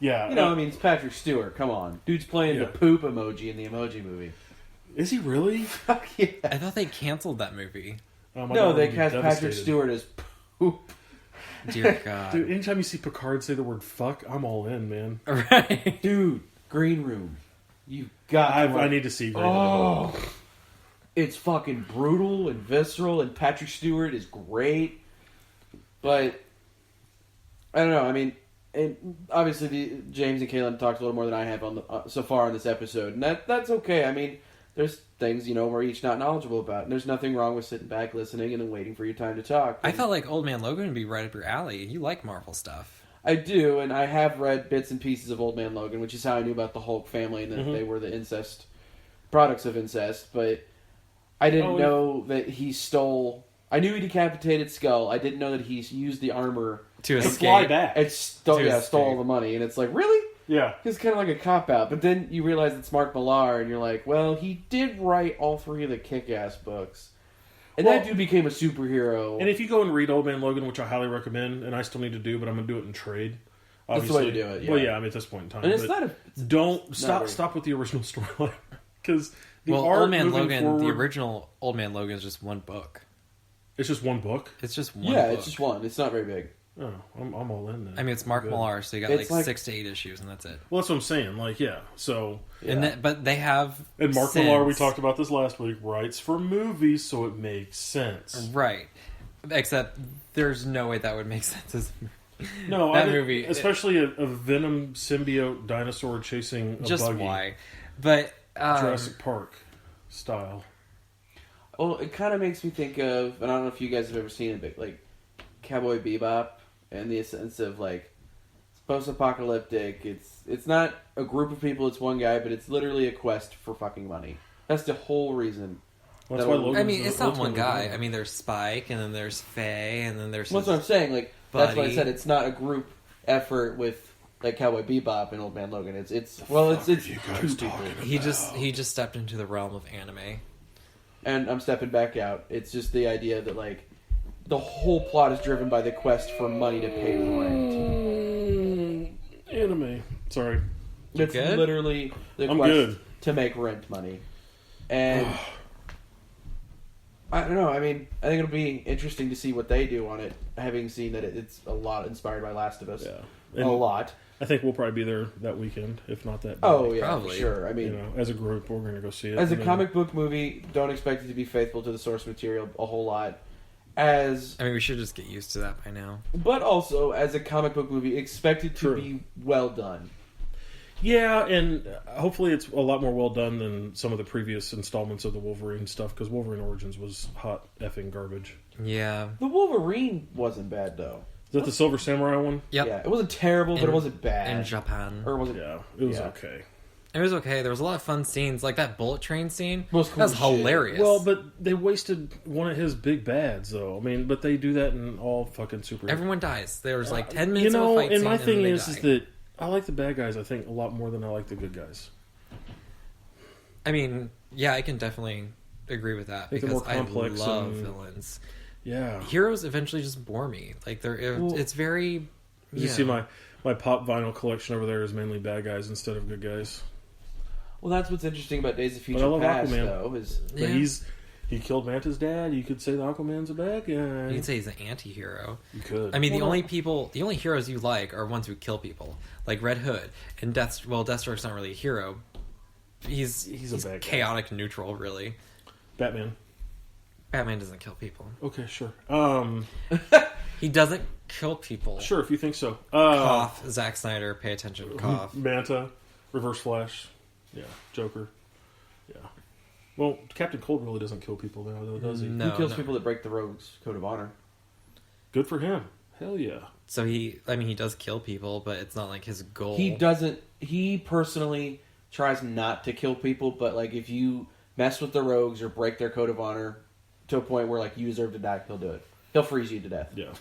Yeah. I mean, it's Patrick Stewart. Come on. Dude's playing the poop emoji in the Emoji Movie. Is he really? Fuck yeah. I thought they canceled that movie. No, they cast Patrick Stewart as poop. Dear God. Dude, anytime you see Picard say the word fuck, I'm all in, man. Right. Dude, Green Room. You got I need to see Green Room. Oh. It's fucking brutal and visceral, and Patrick Stewart is great. But, I don't know, I mean, obviously James and Caitlin talked a little more than I have on so far on this episode, and that's okay. I mean, there's things, we're each not knowledgeable about, and there's nothing wrong with sitting back, listening, and then waiting for your time to talk. I felt like Old Man Logan would be right up your alley. You like Marvel stuff. I do, and I have read bits and pieces of Old Man Logan, which is how I knew about the Hulk family and that they were the products of incest, but I didn't know that he stole... I knew he decapitated Skull. I didn't know that he used the armor To escape. Fly back. and stole all the money, and it's like, really? Yeah. It's kind of like a cop-out, but then you realize it's Mark Millar, and you're like, well, he did write all 3 of the Kick-Ass books. And that dude became a superhero. And if you go and read Old Man Logan, which I highly recommend, and I still need to do, but I'm going to do it in trade. Obviously. That's the way to do it, yeah. Well, yeah, I mean, at this point in time. And it's stop with the original storyline. Because Old Man Logan, the original Old Man Logan is just one book. It's just one book? It's just one book. Yeah, it's just one. It's not very big. Oh, I'm all in then. I mean, it's Mark Millar, so you got like 6 to 8 issues, and that's it. Well, that's what I'm saying. Like, yeah. So, But they have. And Mark Millar, we talked about this last week, writes for movies, so it makes sense. Right. Except there's no way that would make sense as a movie. No, that movie, especially a Venom symbiote dinosaur chasing a just buggy. why? But Jurassic Park style. Well, it kind of makes me think of, and I don't know if you guys have ever seen it, but like Cowboy Bebop, and the sense of like it's post-apocalyptic. It's not a group of people; it's one guy, but it's literally a quest for fucking money. That's the whole reason. Well, that's why Logan's I mean, it's not one guy. Logan. I mean, there's Spike, and then there's Faye, and then there's. Well, that's what I'm saying. Like buddy. that's why I said it's not a group effort with like Cowboy Bebop and Old Man Logan. It's two people. He just stepped into the realm of anime. And I'm stepping back out. It's just the idea that like the whole plot is driven by the quest for money to pay rent. Anime. Sorry. It's good? literally the I'm quest good. to make rent money. And I don't know. I mean, I think it'll be interesting to see what they do on it, having seen that it's a lot inspired by Last of Us. Yeah. A lot. I think we'll probably be there that weekend, if not that day. Oh, yeah, Probably. for sure. I mean, as a group, we're going to go see it. as a comic book movie, don't expect it to be faithful to the source material a whole lot. I mean, we should just get used to that by now. But also, as a comic book movie, expect it to be well done. Yeah, and hopefully it's a lot more well done than some of the previous installments of the Wolverine stuff, because Wolverine Origins was hot effing garbage. Yeah. The Wolverine wasn't bad, though. Is that the Silver Samurai one? Yep. Yeah, it wasn't terrible, but it wasn't bad. In Japan. Or was it? Yeah, it was okay. It was okay. There was a lot of fun scenes, like that bullet train scene. Most cool That's shit. hilarious. Well, but they wasted one of his big bads, though. I mean, but they do that in all fucking super. Everyone dies. There was like 10 minutes of a fight and scene, my thing and then is they die. that I like the bad guys, I think, a lot more than I like the good guys. I mean, yeah, I can definitely agree with that, think they're because more complex I love and- villains. Yeah. Heroes eventually just bore me. Like it's very. You see my pop vinyl collection over there is mainly bad guys instead of good guys. Well, that's what's interesting about Days of But I Future love Past, Aquaman. though. Is But he killed Manta's dad. You could say the Aquaman's a bad guy. You could say he's an anti-hero. You could. I mean, the only heroes you like are ones who kill people, like Red Hood and Deathstroke's not really a hero. He's a bad guy. chaotic neutral, really. Batman. Batman doesn't kill people. Okay, sure. He doesn't kill people. Sure, if you think so. Cough, Zack Snyder, pay attention. Cough. Manta, Reverse Flash, yeah, Joker, yeah. Well, Captain Cold really doesn't kill people now, though, does he? No, he kills people that break the Rogue's Code of Honor. Good for him. Hell yeah. So he does kill people, but it's not like his goal. He personally tries not to kill people, but like if you mess with the Rogues or break their Code of Honor to a point where like you deserve to die, he'll do it. He'll freeze you to death. Yeah.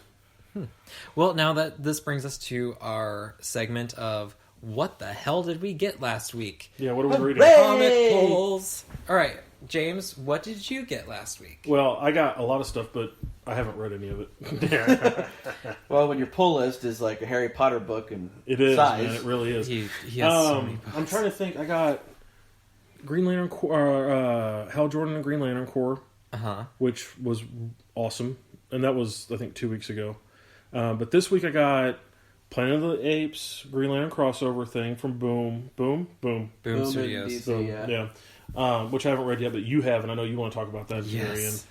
Well, now that this brings us to our segment of what the hell did we get last week? Yeah, what are we reading? Hooray! Comic polls. All right, James, what did you get last week? Well, I got a lot of stuff, but I haven't read any of it. Well, when your pull list is like a Harry Potter book and It is, size. man. It really is. He has so many books. I'm trying to think. I got Green Lantern Corps, Hal Jordan and Green Lantern Corps, which was awesome, and that was I think 2 weeks ago. But this week I got Planet of the Apes Green Lantern crossover thing from Boom Studios. DC, Boom, yeah. which I haven't read yet, but you have, and I know you want to talk about that. Yes.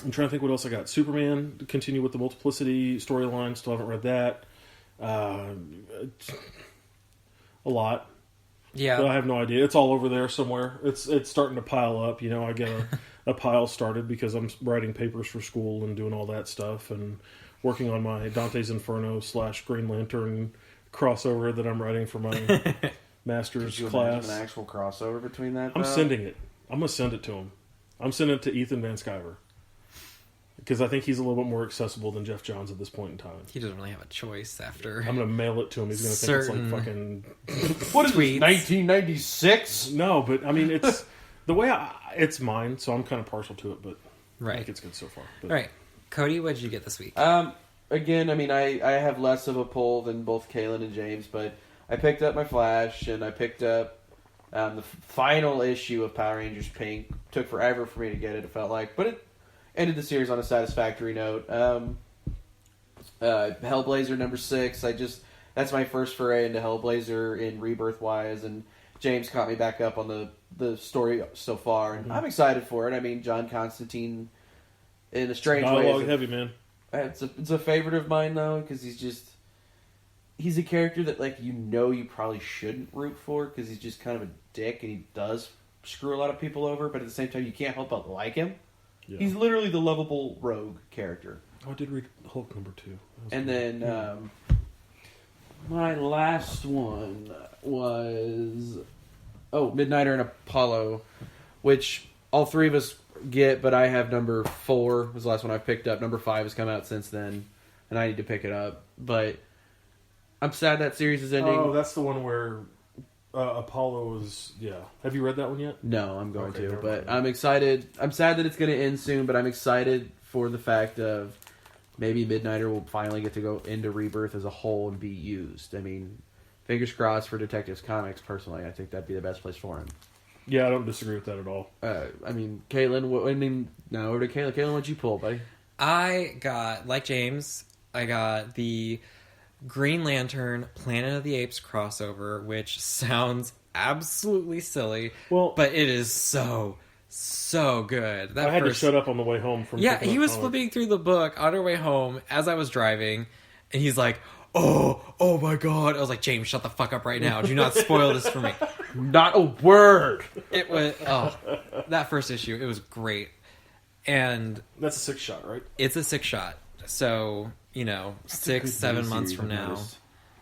I'm trying to think what else I got. Superman, continue with the multiplicity storyline. Still haven't read that. A lot. Yeah. But I have no idea. It's all over there somewhere. It's starting to pile up. I get a pile started because I'm writing papers for school and doing all that stuff and working on my Dante's Inferno / Green Lantern crossover that I'm writing for my master's Could you class. imagine an actual crossover between that? I'm though? sending it. I'm going to send it to him. I'm sending it to Ethan Van Sciver. Because I think he's a little bit more accessible than Jeff Johns at this point in time. He doesn't really have a choice after. I'm going to mail it to him. He's going to think it's like fucking... What is Tweets. this, 1996? No, but I mean, it's... the way it's mine, so I'm kind of partial to it, but I think it's good so far. But. All right. Cody, what did you get this week? Again, I mean, I have less of a pull than both Kaylin and James, but I picked up my Flash, and I picked up the final issue of Power Rangers Pink. Took forever for me to get it, it felt like, but it ended the series on a satisfactory note. Hellblazer number 6, that's my first foray into Hellblazer in Rebirth-wise, and James caught me back up on the story so far, and I'm excited for it. I mean, John Constantine, in a strange way... Dialogue heavy, man. It's a favorite of mine, though, because he's a character that, you probably shouldn't root for, because he's just kind of a dick, and he does screw a lot of people over, but at the same time, you can't help but like him. Yeah. He's literally the lovable rogue character. Oh, I did read Hulk number 2. And then, my last one was... Midnighter and Apollo, which all three of us get, but I have number 4 was the last one I've picked up. Number 5 has come out since then, and I need to pick it up. But I'm sad that series is ending. Oh, that's the one where Apollo is... Yeah. Have you read that one yet? No, I'm going to. But I'm excited. I'm sad that it's going to end soon, but I'm excited for the fact of maybe Midnighter will finally get to go into Rebirth as a whole and be used. I mean, fingers crossed for Detectives Comics, personally. I think that'd be the best place for him. Yeah, I don't disagree with that at all. I mean, Caitlin, now over to Caitlin. Caitlin, what'd you pull, buddy? I got, like James, I got the Green Lantern Planet of the Apes crossover, which sounds absolutely silly, but it is so good. I had to shut up on the way home from... Yeah, he was flipping through the book on our way home as I was driving, and he's like, oh my god. I was like, James, shut the fuck up right now. Do not spoil this for me. Not a word. It was, that first issue, it was great. And... That's a 6 shot, right? It's a 6 shot. So, 6-7 months from now.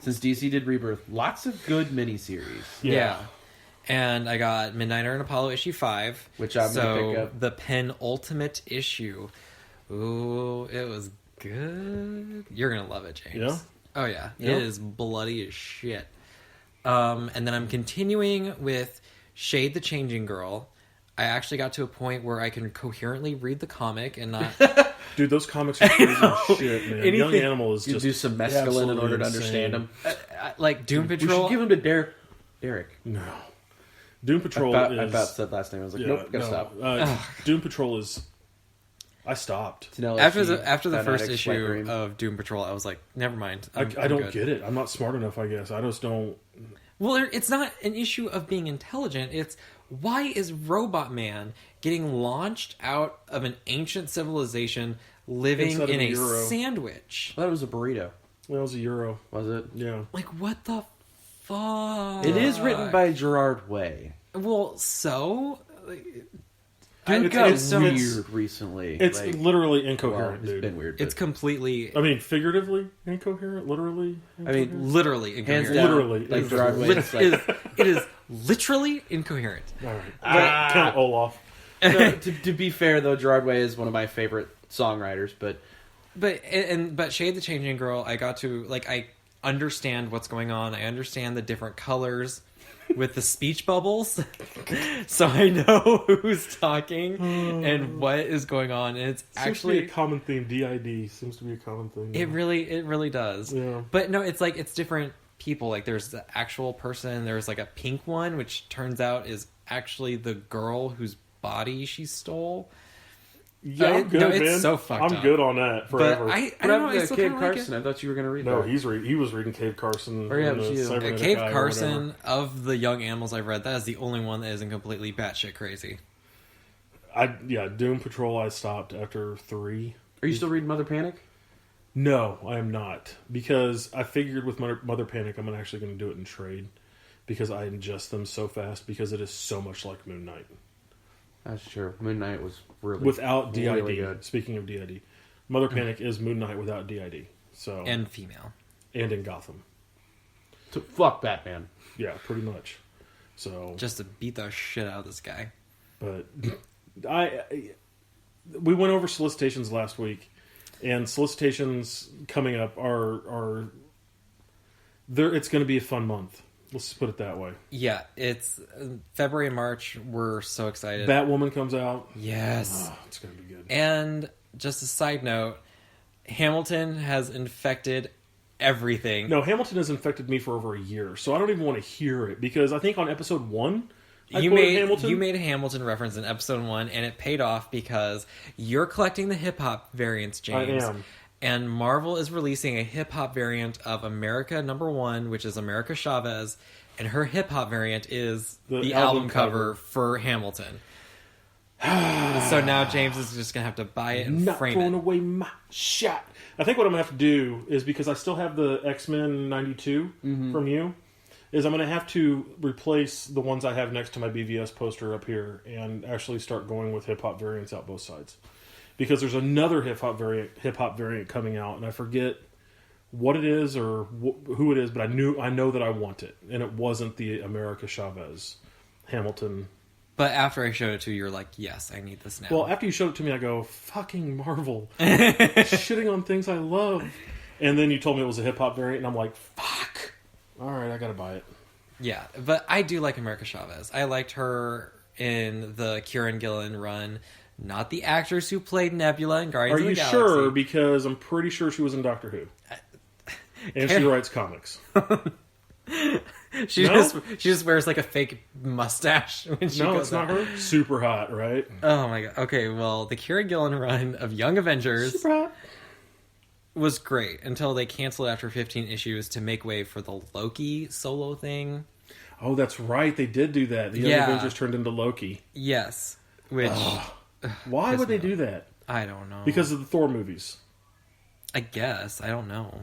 Since DC did Rebirth, lots of good miniseries. Yeah. And I got Midnighter and Apollo issue 5. Which I'm going to pick up. The penultimate issue. Ooh, it was good. You're going to love it, James. Yeah? Oh, yeah. It is bloody as shit. And then I'm continuing with Shade the Changing Girl. I actually got to a point where I can coherently read the comic and not... Dude, those comics are crazy as shit, man. Young Animal is you just... do some mescaline in order to understand them. Like Doom Patrol... We should give them to Derek. No. Doom Patrol I is... about said last name. I was like, nope, gotta stop. Doom Patrol is... I stopped. After the first issue of Doom Patrol, I was like, never mind. I don't get it. I'm not smart enough, I guess. I just don't... Well, it's not an issue of being intelligent. It's why is Robot Man getting launched out of an ancient civilization living in a sandwich? I thought it was a burrito. Well, it was a Euro. Was it? Yeah. Like, what the fuck? It is written by Gerard Way. Well, so... Dude got weird recently. It's literally incoherent, dude. It's been weird. It's completely... I mean, figuratively incoherent? Literally incoherent? I mean, literally incoherent. Hands down, literally. Like Gerard Way. It is literally incoherent. All right. Count Olaf. No, to be fair, though, Gerard Way is one of my favorite songwriters, but Shade the Changing Girl, I got to... Like, understand what's going on. I understand the different colors with the speech bubbles. So I know who's talking and what is going on. And it's actually a common theme. DID seems to be a common thing. It really does. Yeah. But no, it's like it's different people. Like there's the actual person. There's like a pink one, which turns out is actually the girl whose body she stole. Yeah, I'm good, man. It's so fucked up. I'm good on that forever. But I don't know. I still Cave kinda like Carson. it. I thought you were going to read No, that. he was reading Cave Carson. Or yeah, but she is. Cave Carson, of the young animals I've read, that is the only one that isn't completely batshit crazy. Doom Patrol I stopped after 3. Are you still reading Mother Panic? No, I am not. Because I figured with Mother Panic I'm actually going to do it in trade. Because I ingest them so fast because it is so much like Moon Knight. That's true. Moon Knight was really without DID. really good. Speaking of DID, Mother Panic is Moon Knight without DID. So and female, and in Gotham. Fuck Batman. Yeah, pretty much. So just to beat the shit out of this guy. But we went over solicitations last week, and solicitations coming up are there. It's going to be a fun month. Let's just put it that way. Yeah, it's February and March. We're so excited. Batwoman comes out. Yes. Oh, it's going to be good. And just a side note, Hamilton has infected everything. No, Hamilton has infected me for over a year, so I don't even want to hear it, because I think on episode 1, you made a Hamilton reference in episode 1, and it paid off because you're collecting the hip-hop variants, James. I am. And Marvel is releasing a hip-hop variant of America #1, which is America Chavez, and her hip-hop variant is the album cover for Hamilton. So now James is just going to have to buy it and frame it. Not throwing away my shot. I think what I'm going to have to do is, because I still have the X-Men 92 from you, is I'm going to have to replace the ones I have next to my BVS poster up here and actually start going with hip-hop variants out both sides. Because there's another hip hop variant coming out, and I forget what it is or who it is, but I know that I want it, and it wasn't the America Chavez Hamilton. But after I showed it to you, you're like, "Yes, I need this now." Well, after you showed it to me, I go, "Fucking Marvel, shitting on things I love," and then you told me it was a hip hop variant, and I'm like, "Fuck! All right, I gotta buy it." Yeah, but I do like America Chavez. I liked her in the Kieran Gillen run. Not the actress who played Nebula in Guardians of the Galaxy. Are you sure? Because I'm pretty sure she was in Doctor Who. And she writes comics. She just wears like a fake mustache when she goes it's not her. Super hot, right? Oh my god. Okay, well, the Kieran Gillen run of Young Avengers was great until they canceled after 15 issues to make way for the Loki solo thing. Oh, that's right. They did do that. The Young Avengers turned into Loki. Yes. Which... Why would they do that? I don't know. Because of the Thor movies. I guess. I don't know.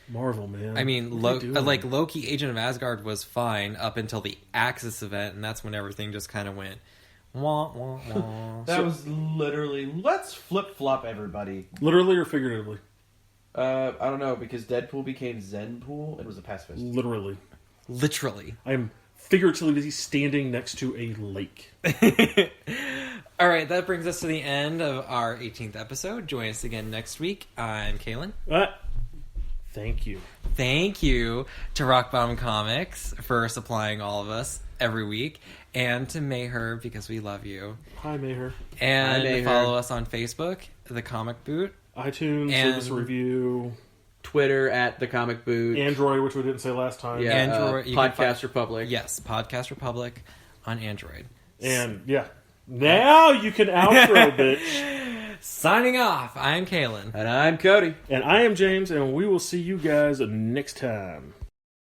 Marvel, man. I mean, Loki, Agent of Asgard was fine up until the Axis event, and that's when everything just kind of went wah, wah, wah. That was literally, let's flip-flop everybody. Literally or figuratively? I don't know, because Deadpool became Zenpool and was a pacifist. Literally. I am figuratively standing next to a lake. All right, that brings us to the end of our 18th episode. Join us again next week. I'm Kalen. Thank you. Thank you to Rock Bottom Comics for supplying all of us every week, and to Maher, because we love you. Hi, Maher. And follow us on Facebook, The Comic Boot. iTunes, leave us a review. Twitter at The Comic Boot. Android, which we didn't say last time. Yeah, Android. Podcast Republic. Yes, Podcast Republic on Android. And, now you can outro, bitch. Signing off, I'm Kalen. And I'm Cody. And I am James, and we will see you guys next time.